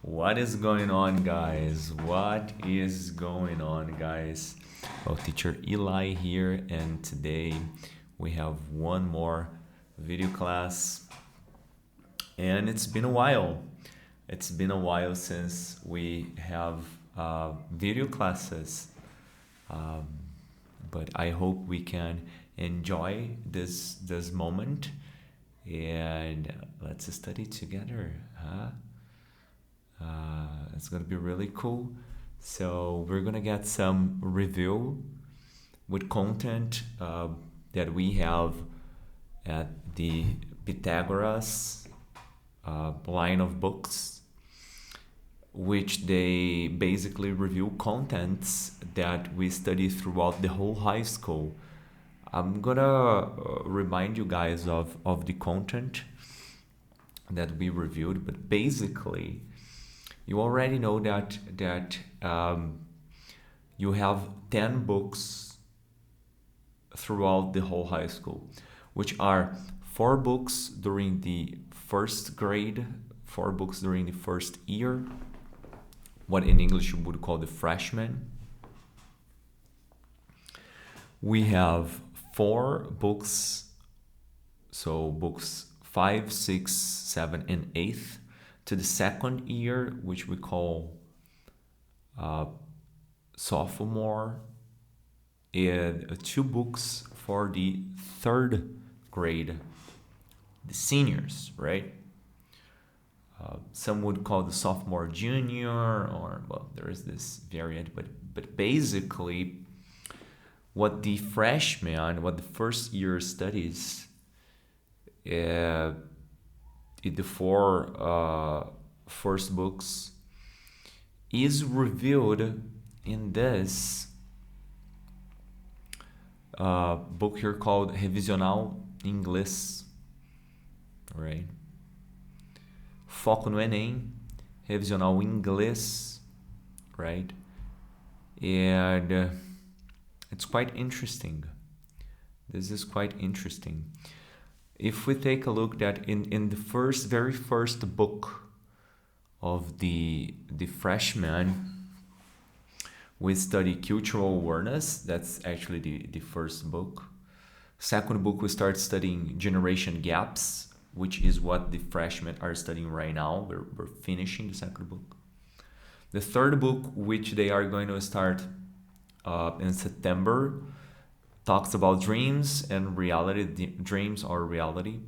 What is going on, guys? What is going on, guys? Well, teacher Eli here, and today we have one more video class. And it's been a while. It's been a while since we have video classes. But I hope we can enjoy this moment and let's study together, huh? It's gonna be really cool. So we're gonna get some review with content that we have at the Pythagoras line of books, which they basically review contents that we study throughout the whole high school. I'm gonna remind you guys of the content that we reviewed, but basically you already know that you have 10 books throughout the whole high school, which are 4 books during the first grade, 4 books during the first year, what in English you would call the freshman. We have 4 books, so books 5, 6, 7, and 8 to the second year, which we call sophomore, and 2 books for the third grade, the seniors, right? Some would call the sophomore junior, or well, there is this variant, but basically what the freshman, what the first year studies, the 4 first books is revealed in this book here called Revisão Inglês, right? Foco no Enem, Revisão Inglês, right? And it's quite interesting. This is quite interesting. If we take a look that in the very first book of the freshman, we study cultural awareness. That's actually the first book. Second book, we start studying generation gaps, which is what the freshmen are studying right now. We're finishing the second book. The third book, which they are going to start in September, talks about dreams and reality, dreams or reality.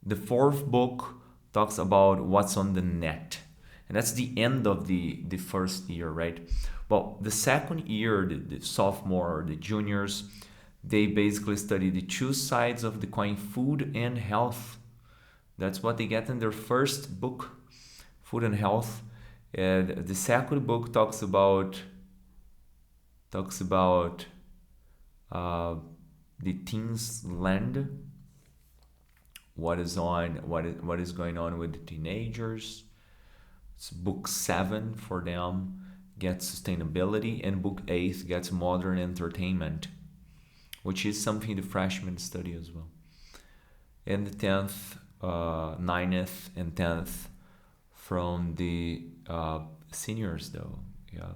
The fourth book talks about what's on the net. And that's the end of the first year, right? Well, the second year, the sophomore or the juniors, they basically study the 2 sides of the coin, food and health. That's what they get in their first book, food and health. And the second book talks about the teens land, what is going on with the teenagers. It's book 7 for them gets sustainability, and book 8 gets modern entertainment, which is something the freshmen study as well. And the 10th, 9th, and 10th from the seniors, though. Yeah.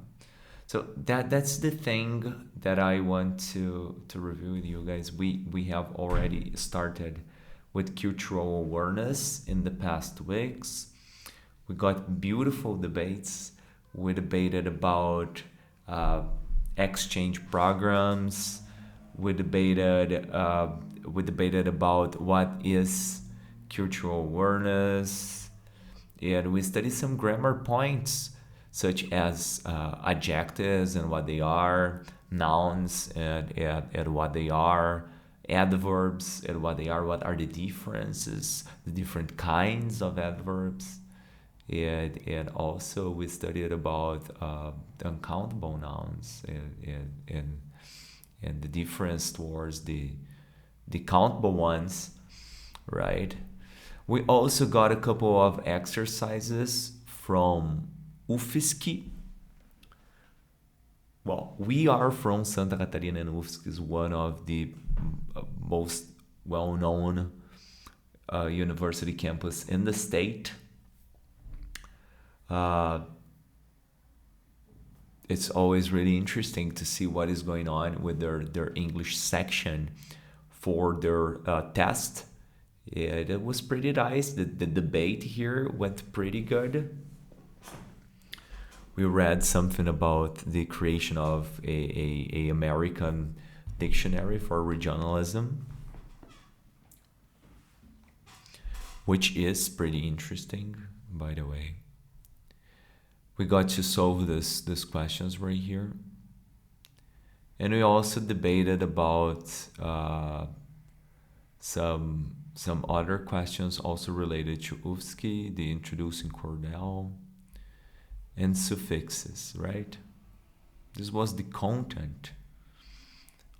So that's the thing that I want to review with you guys. We have already started with cultural awareness in the past weeks. We got beautiful debates. We debated about exchange programs. We debated about what is cultural awareness, and we studied some grammar points, such as adjectives and what they are, nouns and what they are, adverbs and what they are, what are the differences, the different kinds of adverbs, and also we studied about the uncountable nouns and the difference towards the countable ones, right? We also got a couple of exercises from UFSC. Well, we are from Santa Catarina, and UFSC is one of the most well-known university campus in the state. it's always really interesting to see what is going on with their English section for their test. It was pretty nice. The debate here went pretty good. We read something about the creation of a American dictionary for regionalism, which is pretty interesting, by the way. We got to solve these questions right here. And we also debated about some other questions also related to Ufsky, the introducing Cordell, and suffixes, right? This was the content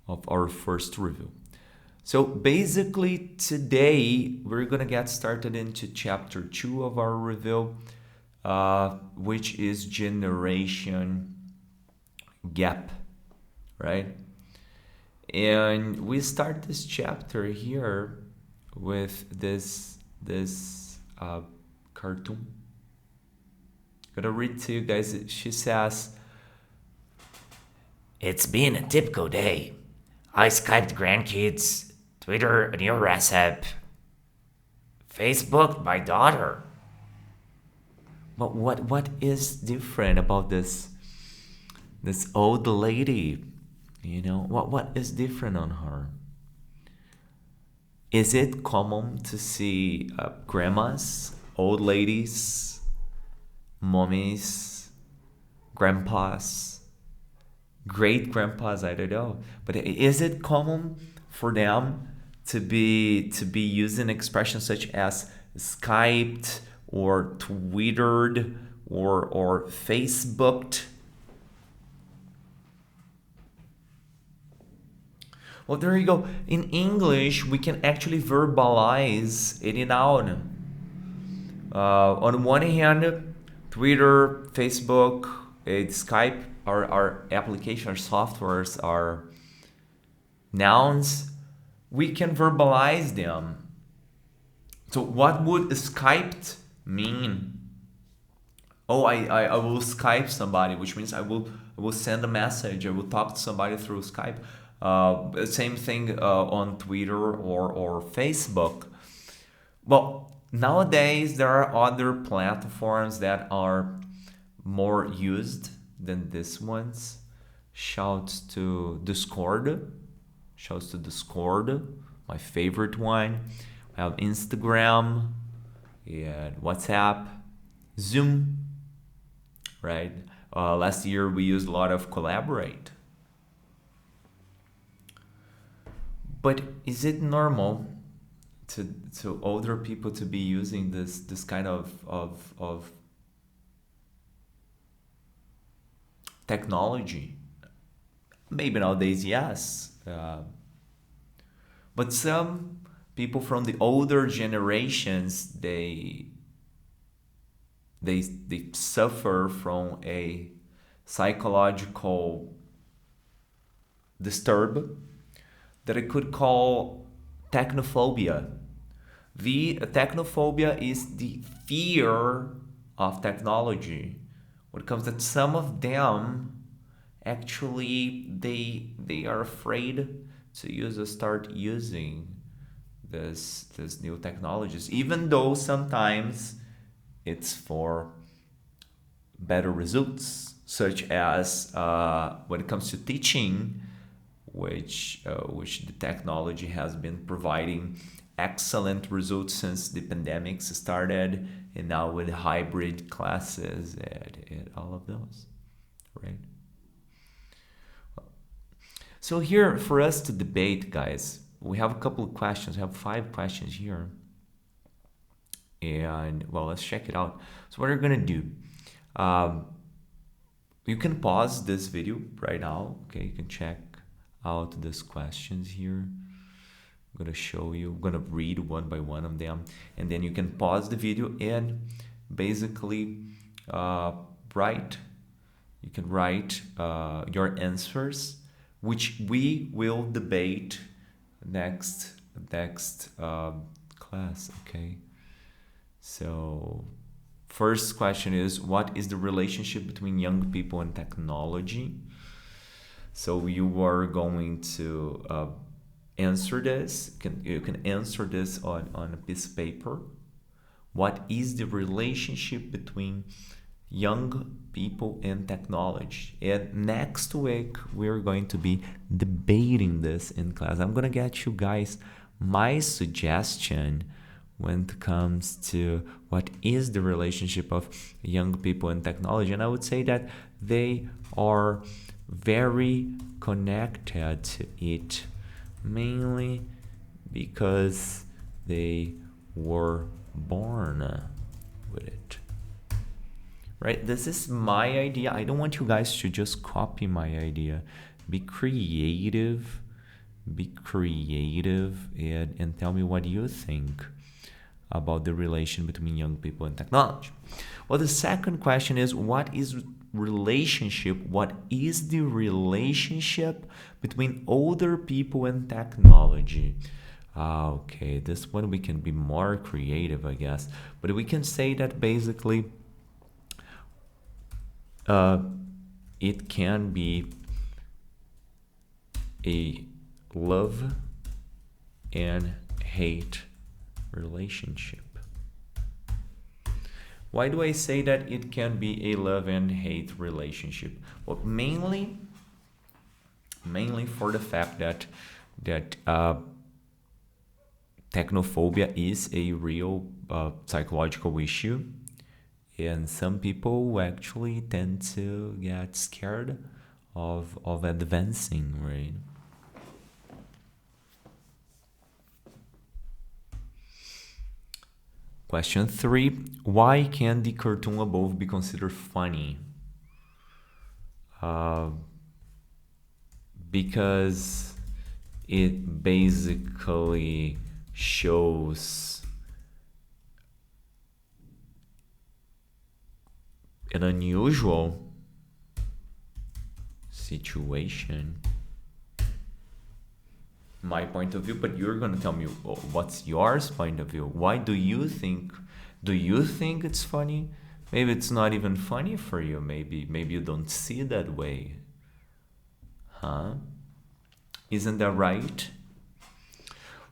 of our first review. So basically today we're gonna get started into chapter 2 of our review, which is generation gap, right? And we start this chapter here with this cartoon. I'm gonna read to you guys. She says, "It's been a typical day. I Skyped grandkids, Twitter a new recipe, Facebooked my daughter." But what is different about this old lady? You know, what is different on her? Is it common to see grandmas, old ladies, mommies, grandpas, great grandpas? I don't know, but is it common for them to be using expressions such as Skyped or Twittered or Facebooked? Well, there you go. In English, we can actually verbalize any noun. On one hand, Twitter, Facebook, Skype, our application, our softwares, our nouns. We can verbalize them. So what would Skyped mean? Oh, I will Skype somebody, which means I will send a message. I will talk to somebody through Skype. Same thing on Twitter or Facebook. Well, nowadays there are other platforms that are more used than these ones. Shouts to Discord, my favorite one. I have Instagram and WhatsApp, Zoom, right? Last year we used a lot of Collaborate. But is it normal to older people to be using this kind of technology? Maybe nowadays, yes. But some people from the older generations, they suffer from a psychological disturb that I could call technophobia. The technophobia is the fear of technology. When it comes that some of them actually they are afraid to start using this new technologies, even though sometimes it's for better results, such as when it comes to teaching, which the technology has been providing excellent results since the pandemics started, and now with hybrid classes and all of those, right? So here for us to debate, guys, we have a couple of questions. We have 5 questions here. And, well, let's check it out. So what we're going to do, you can pause this video right now. Okay, you can check out these questions here. I'm going to show you. I'm going to read one by one of them. And then you can pause the video and basically write. You can write your answers, which we will debate next class, okay? So First question is, what is the relationship between young people and technology? So you are going to answer this. You can answer this on a piece of paper. What is the relationship between young people and technology? And next week, we're going to be debating this in class. I'm going to get you guys my suggestion when it comes to what is the relationship of young people and technology. And I would say that they are very connected to it, mainly because they were born with it. Right? This is my idea. I don't want you guys to just copy my idea. Be creative. Be creative and tell me what you think about the relation between young people and technology. Well, the second question is, what is the relationship between older people and technology? Okay, this one we can be more creative, I guess. But we can say that basically it can be a love and hate relationship. Why do I say that it can be a love and hate relationship? Well, mainly for the fact that technophobia is a real psychological issue, and some people actually tend to get scared of advancing, right? Question 3. Why can the cartoon above be considered funny? Because it basically shows an unusual situation. My point of view, but you're going to tell me what's yours point of view. Why do you think it's funny? Maybe it's not even funny for you. Maybe you don't see it that way. Huh? Isn't that right?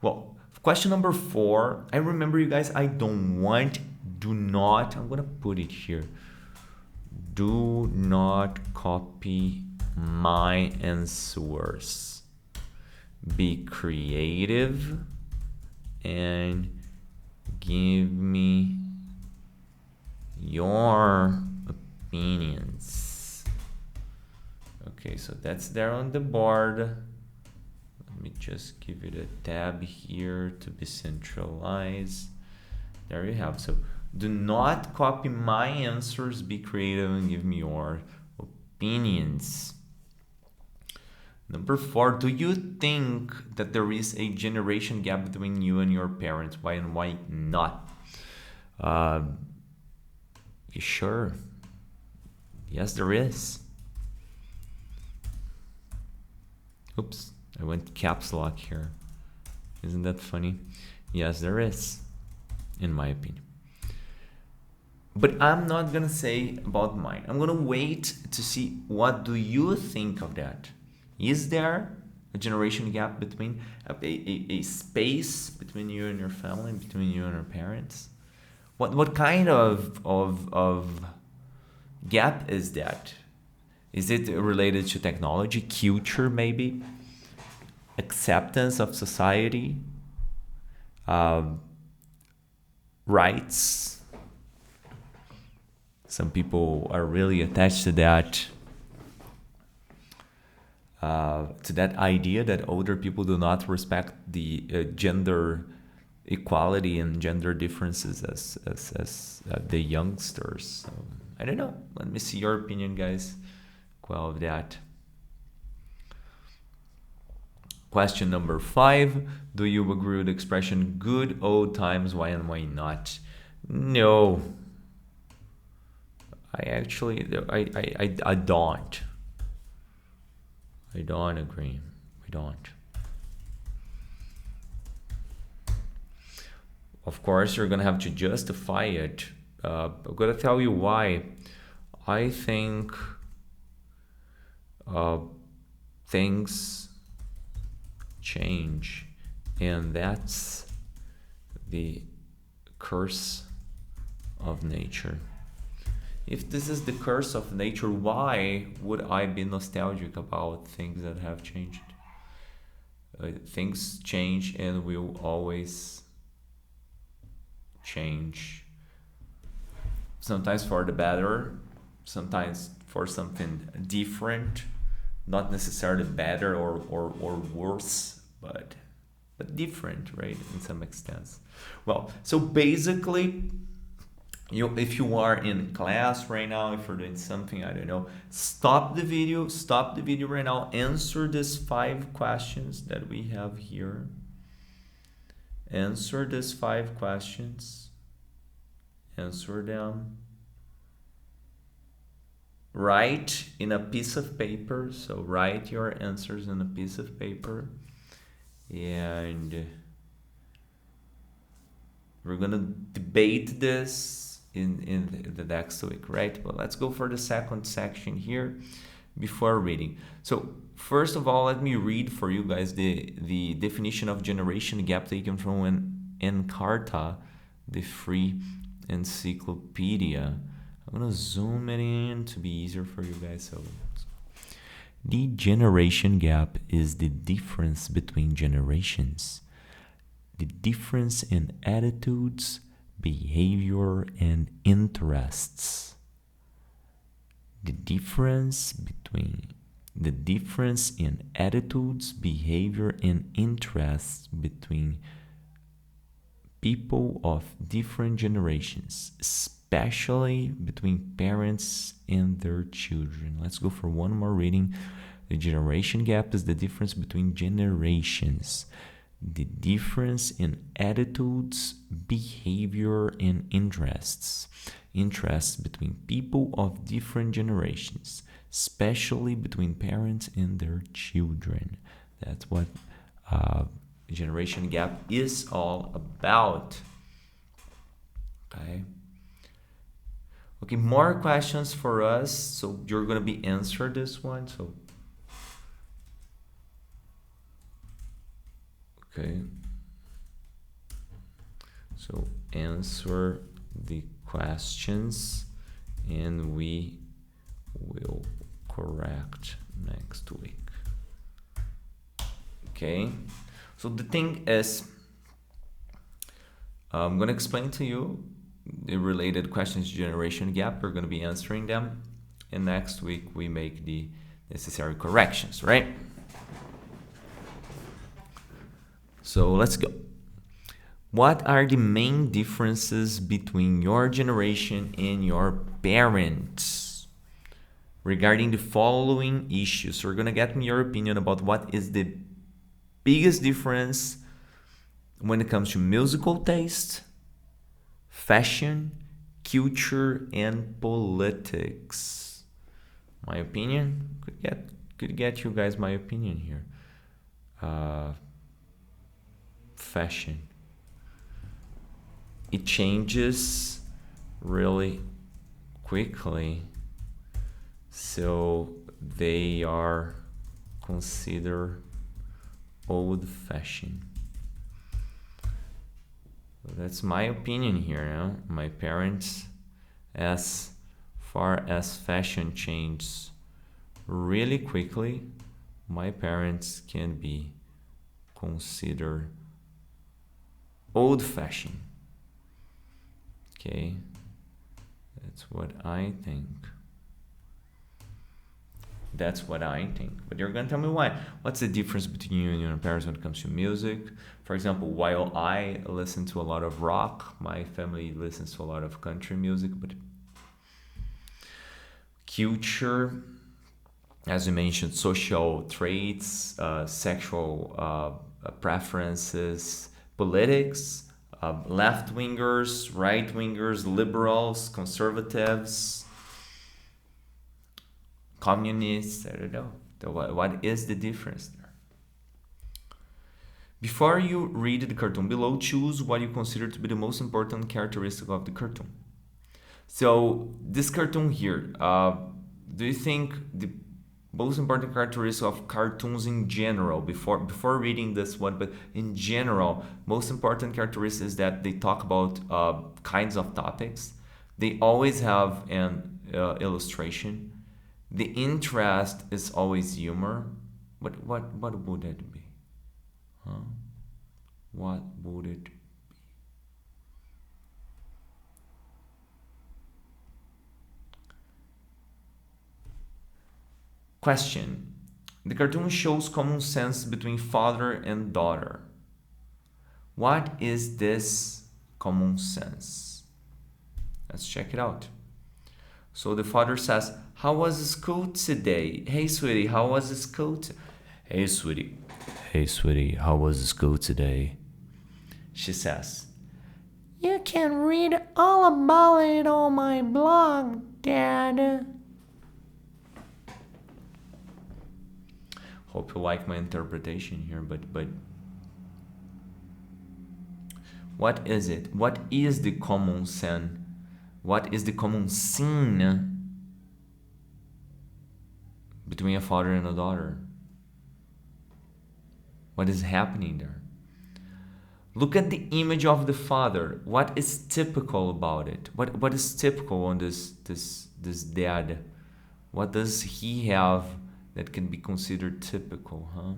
Well, question number 4. I remember, you guys, I'm going to put it here. Do not copy my answers. Be creative and give me your opinions. Okay, so that's there on the board. Let me just give it a tab here to be centralized. There you have. So do not copy my answers. Be creative and give me your opinions. Number 4, do you think that there is a generation gap between you and your parents? Why and why not? You sure? Yes, there is. Oops, I went caps lock here. Isn't that funny? Yes, there is, in my opinion. But I'm not going to say about mine. I'm going to wait to see what do you think of that. Is there a generation gap between a space between you and your family, between you and your parents? What kind of gap is that? Is it related to technology, culture maybe, acceptance of society, rights? Some people are really attached to that. To that idea that older people do not respect the gender equality and gender differences as the youngsters. So, I don't know. Let me see your opinion, guys. Of that. Question number 5. Do you agree with the expression good old times? Why and why not? No. I actually I don't. I don't agree. I don't. Of course, you're gonna have to justify it I'm gonna tell you why. I think things change, and that's the curse of nature. If this is the curse of nature, why would I be nostalgic about things that have changed? Things change and will always change. Sometimes for the better, sometimes for something different, not necessarily better or worse, but different, right, in some extent. Well, so basically, if you are in class right now, if you're doing something, I don't know, stop the video right now, answer these 5 questions that we have here. Answer these 5 questions. Answer them. Write in a piece of paper. So write your answers in a piece of paper. And we're gonna debate this in the next week, right? But let's go for the second section here before reading. So first of all, let me read for you guys the definition of generation gap taken from Encarta, the free encyclopedia. I'm gonna zoom it in to be easier for you guys. So the generation gap is the difference between generations, the difference in attitudes, behavior, and interests. The difference in attitudes, behavior, and interests between people of different generations, especially between parents and their children. Let's go for one more reading. The generation gap is the difference between generations, the difference in attitudes, behavior, and interests between people of different generations, especially between parents and their children. That's what generation gap is all about. Okay, more questions for us. So you're gonna be answered this one. So okay, so answer the questions and we will correct next week. Okay, so the thing is, I'm gonna explain to you the related questions to generation gap. We're gonna be answering them, and next week we make the necessary corrections, right? So let's go. What are the main differences between your generation and your parents regarding the following issues? We're gonna get me your opinion about what is the biggest difference when it comes to musical taste, fashion, culture, and politics. My opinion could get you guys my opinion here. Fashion. It changes really quickly, so they are considered old-fashioned. That's my opinion here. No? My parents, as far as fashion changes really quickly, my parents can be considered old-fashioned. Okay, that's what I think. But you're gonna tell me why. What's the difference between you and your parents when it comes to music? For example, while I listen to a lot of rock, my family listens to a lot of country music. But culture, as you mentioned, social traits, sexual preferences, politics, left-wingers, right-wingers, liberals, conservatives, communists, I don't know. What is the difference there? Before you read the cartoon below, choose what you consider to be the most important characteristic of the cartoon. So this cartoon here, do you think the most important characteristic of cartoons in general, before reading this one, but in general, most important characteristic is that they talk about kinds of topics. They always have an illustration. The interest is always humor. What would it be? Huh? What would it be? Question. The cartoon shows common sense between father and daughter. What is this common sense? Let's check it out. So the father says, how was school today? Hey, sweetie, how was school? Hey, sweetie. Hey, sweetie, how was school today? She says, You can read all about it on my blog, Dad. Hope you like my interpretation here, but what is it? What is the common sense? What is the common scene between a father and a daughter? What is happening there? Look at the image of the father. What is typical about it? What is typical on this dad? What does he have that can be considered typical, huh?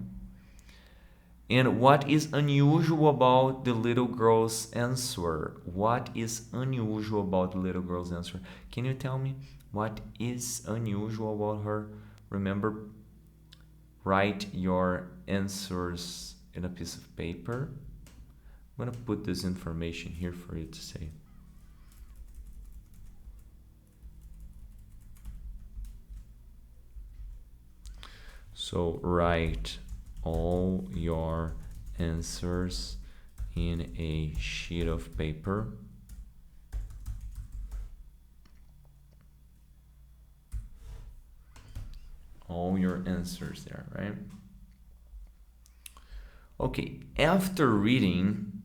And what is unusual about the little girl's answer? What is unusual about the little girl's answer? Can you tell me what is unusual about her? Remember, write your answers in a piece of paper. I'm going to put this information here for you to say. So write all your answers in a sheet of paper. All your answers there, right? Okay, after reading,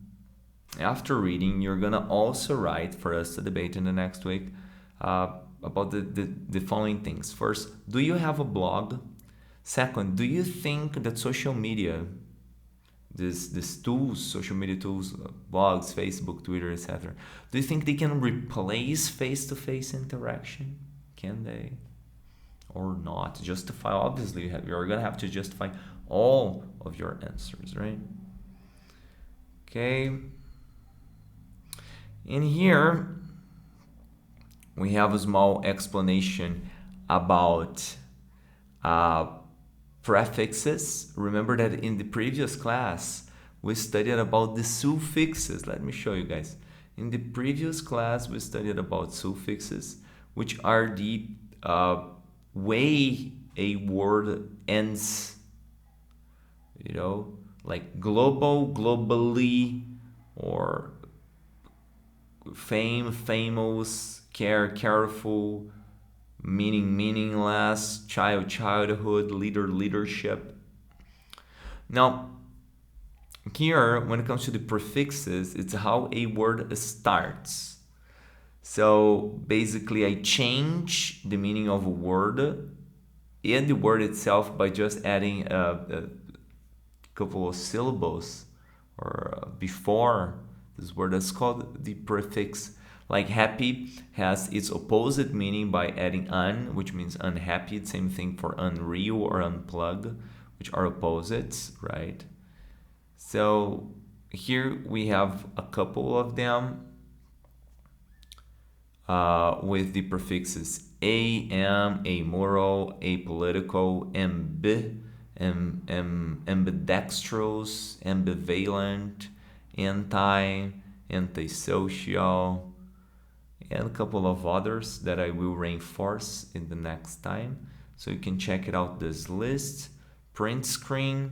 you're gonna also write for us to debate in the next week about the following things. First, do you have a blog? Second, do you think that social media, these tools, social media tools, blogs, Facebook, Twitter, etc., do you think they can replace face-to-face interaction? Can they? Or not? Justify, obviously, you're going to have to justify all of your answers, right? Okay. In here, we have a small explanation about prefixes. Remember that in the previous class we studied about the suffixes. Let me show you guys. In the previous class we studied about suffixes, which are the way a word ends. You know, like global, globally, or fame, famous, care, careful, meaning, meaningless, child, childhood, leader, leadership. Now, here, when it comes to the prefixes, it's how a word starts. So basically, I change the meaning of a word and the word itself by just adding a couple of syllables or before this word. That's called the prefix. Like happy has its opposite meaning by adding un, which means unhappy. Same thing for unreal or unplug, which are opposites, right? So here we have a couple of them with the prefixes am, amoral, apolitical, ambidextrous, ambivalent, antisocial, and a couple of others that I will reinforce in the next time. So you can check it out, this list, print screen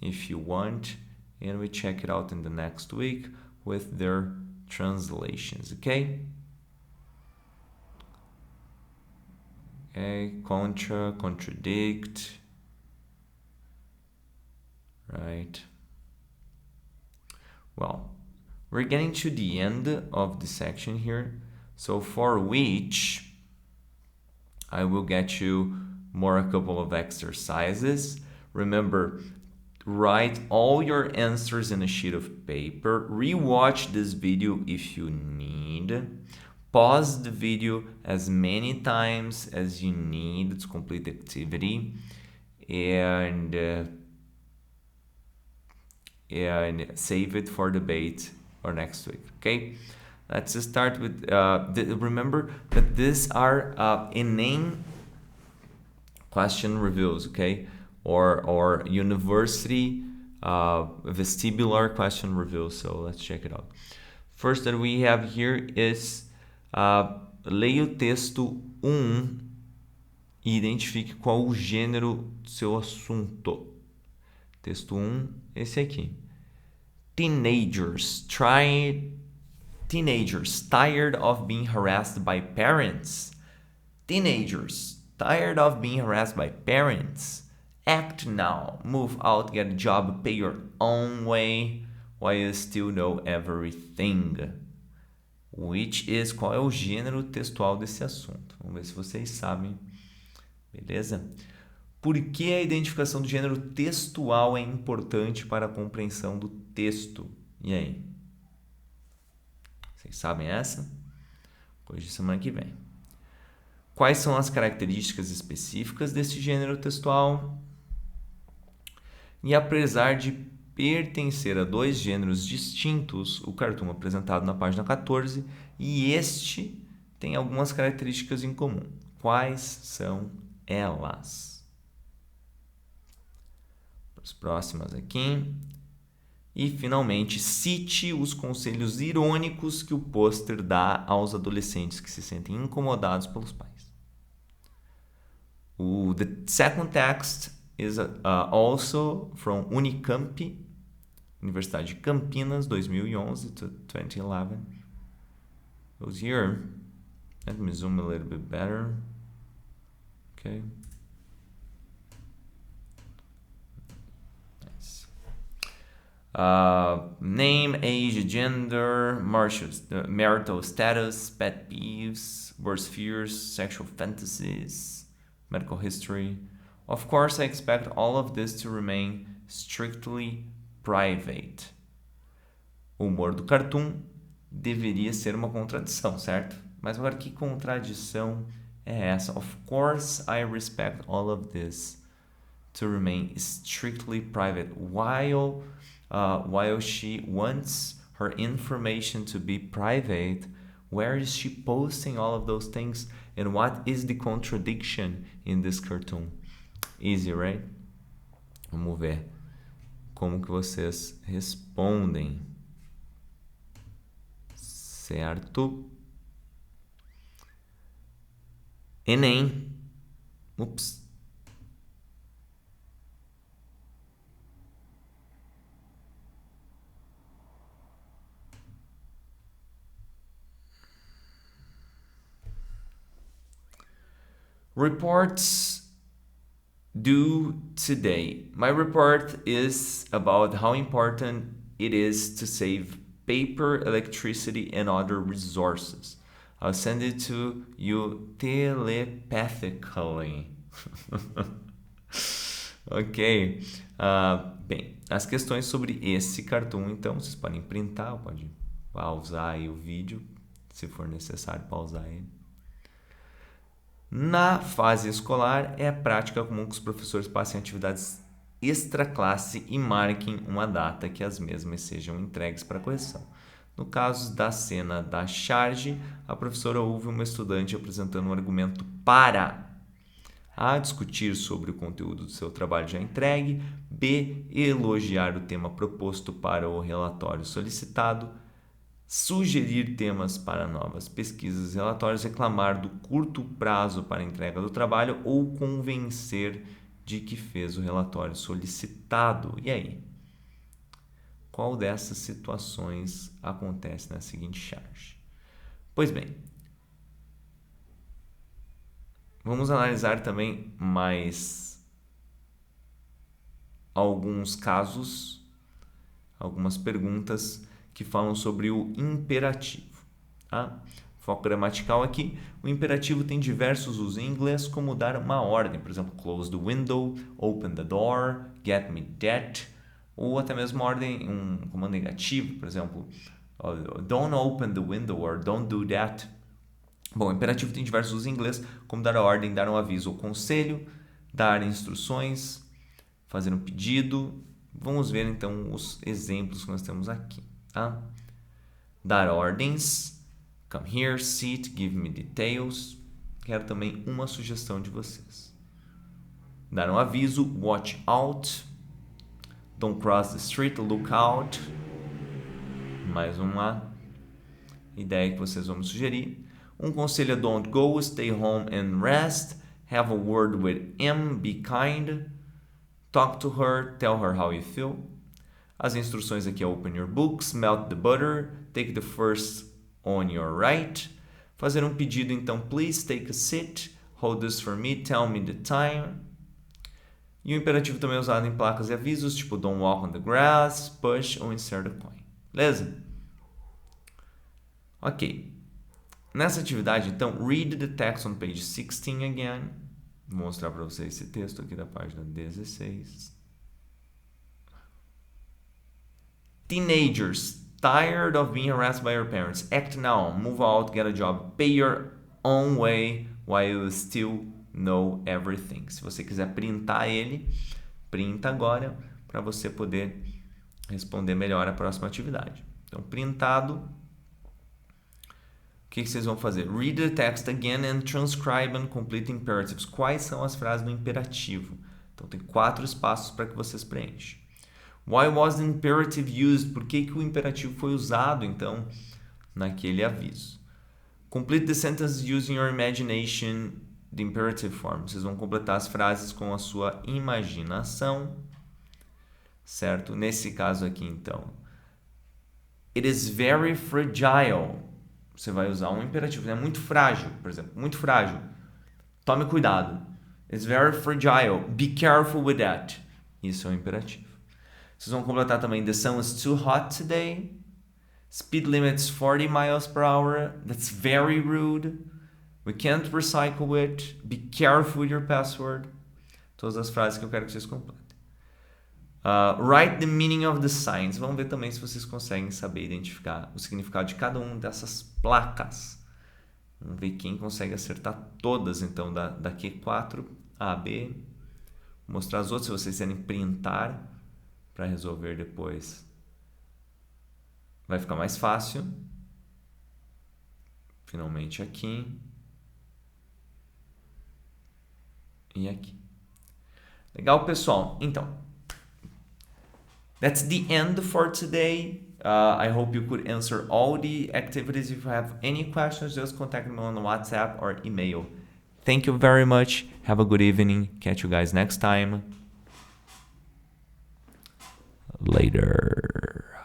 if you want, and we check it out in the next week with their translations, okay? Okay, contra, contradict, right? Well, we're getting to the end of the section here, So for which, I will get you a couple of exercises. Remember, write all your answers in a sheet of paper. Rewatch this video if you need. Pause the video as many times as you need to complete the activity. And save it for debate or next week, okay? Let's start with, remember that these are Enem question reviews, okay? Or university vestibular question reviews. So let's check it out. First that we have here is leia o texto 1 e identifique qual o gênero do seu assunto. Texto 1, esse aqui. Teenagers tired of being harassed by parents. Teenagers tired of being harassed by parents. Act now. Move out, get a job, pay your own way while you still know everything. Qual é o gênero textual desse assunto? Vamos ver se vocês sabem. Beleza? Por que a identificação do gênero textual é importante para a compreensão do texto? E aí? Vocês sabem essa? Coisa de semana que vem. Quais são as características específicas desse gênero textual? E apesar de pertencer a dois gêneros distintos, o cartoon apresentado na página 14 e este tem algumas características em comum. Quais são elas? As próximas aqui. E, finalmente, cite os conselhos irônicos que o pôster dá aos adolescentes que se sentem incomodados pelos pais. The second text is also from Unicamp, Universidade de Campinas, 2011 to 2011. Goes here. Let me zoom a little bit better. Okay. Nice. Name, age, gender, marital status, pet peeves, worst fears, sexual fantasies, medical history. Of course, I expect all of this to remain strictly private. O humor do cartoon deveria ser uma contradição, certo? Mas agora, que contradição é essa? Of course, I respect all of this to remain strictly private. While she wants her information to be private, where is she posting all of those things? And what is the contradiction in this cartoon? Easy, right? Vamos ver como que vocês respondem. Certo? Enem. Ups. Reports due today. My report is about how important it is to save paper, electricity, and other resources. I'll send it to you telepathically. Ok. Bem, as questões sobre esse cartoon, então, vocês podem printar, pode pausar aí o vídeo, se for necessário pausar ele. Na fase escolar, é prática comum que os professores passem atividades extra-classe e marquem uma data que as mesmas sejam entregues para correção. No caso da cena da charge, a professora ouve uma estudante apresentando um argumento para A. Discutir sobre o conteúdo do seu trabalho já entregue. B. Elogiar o tema proposto para o relatório solicitado. Sugerir temas para novas pesquisas e relatórios. Reclamar do curto prazo para a entrega do trabalho ou convencer de que fez o relatório solicitado. E aí? Qual dessas situações acontece na seguinte charge? Pois bem, vamos analisar também mais alguns casos, algumas perguntas que falam sobre o imperativo. Tá? Foco gramatical aqui. O imperativo tem diversos usos em inglês, como dar uma ordem. Por exemplo, close the window, open the door, get me that. Ou até mesmo ordem, um comando negativo, por exemplo, don't open the window or don't do that. Bom, o imperativo tem diversos usos em inglês, como dar a ordem, dar um aviso ou conselho, dar instruções, fazer um pedido. Vamos ver então os exemplos que nós temos aqui. Tá? Dar ordens. Come here, sit, give me details. Quero também uma sugestão de vocês. Dar um aviso, watch out. Don't cross the street, look out. Mais uma ideia que vocês vão me sugerir. Um conselho é don't go, stay home and rest. Have a word with him, be kind. Talk to her, tell her how you feel. As instruções aqui é open your books, melt the butter, take the first on your right. Fazer um pedido, então, please take a seat, hold this for me, tell me the time. E o imperativo também é usado em placas e avisos, tipo don't walk on the grass, push ou insert a coin. Beleza? Ok. Nessa atividade, então, read the text on page 16 again. Vou mostrar para vocês esse texto aqui da página 16. Teenagers, tired of being harassed by your parents. Act now, move out, get a job, pay your own way while you still know everything. Se você quiser printar ele, printa agora para você poder responder melhor a próxima atividade. Então, printado, o que vocês vão fazer? Read the text again and transcribe and complete imperatives. Quais são as frases do imperativo? Então, tem 4 espaços para que vocês preenchem. Why was the imperative used? Por que o imperativo foi usado, então, naquele aviso? Complete the sentences using your imagination, the imperative form. Vocês vão completar as frases com a sua imaginação, certo? Nesse caso aqui, então, it is very fragile. Você vai usar um imperativo, é muito frágil, por exemplo, muito frágil. Tome cuidado. It's very fragile. Be careful with that. Isso é um imperativo. Vocês vão completar também the sun is too hot today. Speed limit is 40 miles per hour. That's very rude. We can't recycle it. Be careful with your password. Todas as frases que eu quero que vocês completem. Write the meaning of the signs. Vamos ver também se vocês conseguem saber identificar o significado de cada uma dessas placas. Vamos ver quem consegue acertar todas, então, da Q4 a B. Vou mostrar as outras, se vocês quiserem printar para resolver depois. Vai ficar mais fácil. Finalmente aqui. E aqui. Legal, pessoal? Então, that's the end for today. I hope you could answer all the activities. If you have any questions, just contact me on WhatsApp or email. Thank you very much. Have a good evening. Catch you guys next time. Later.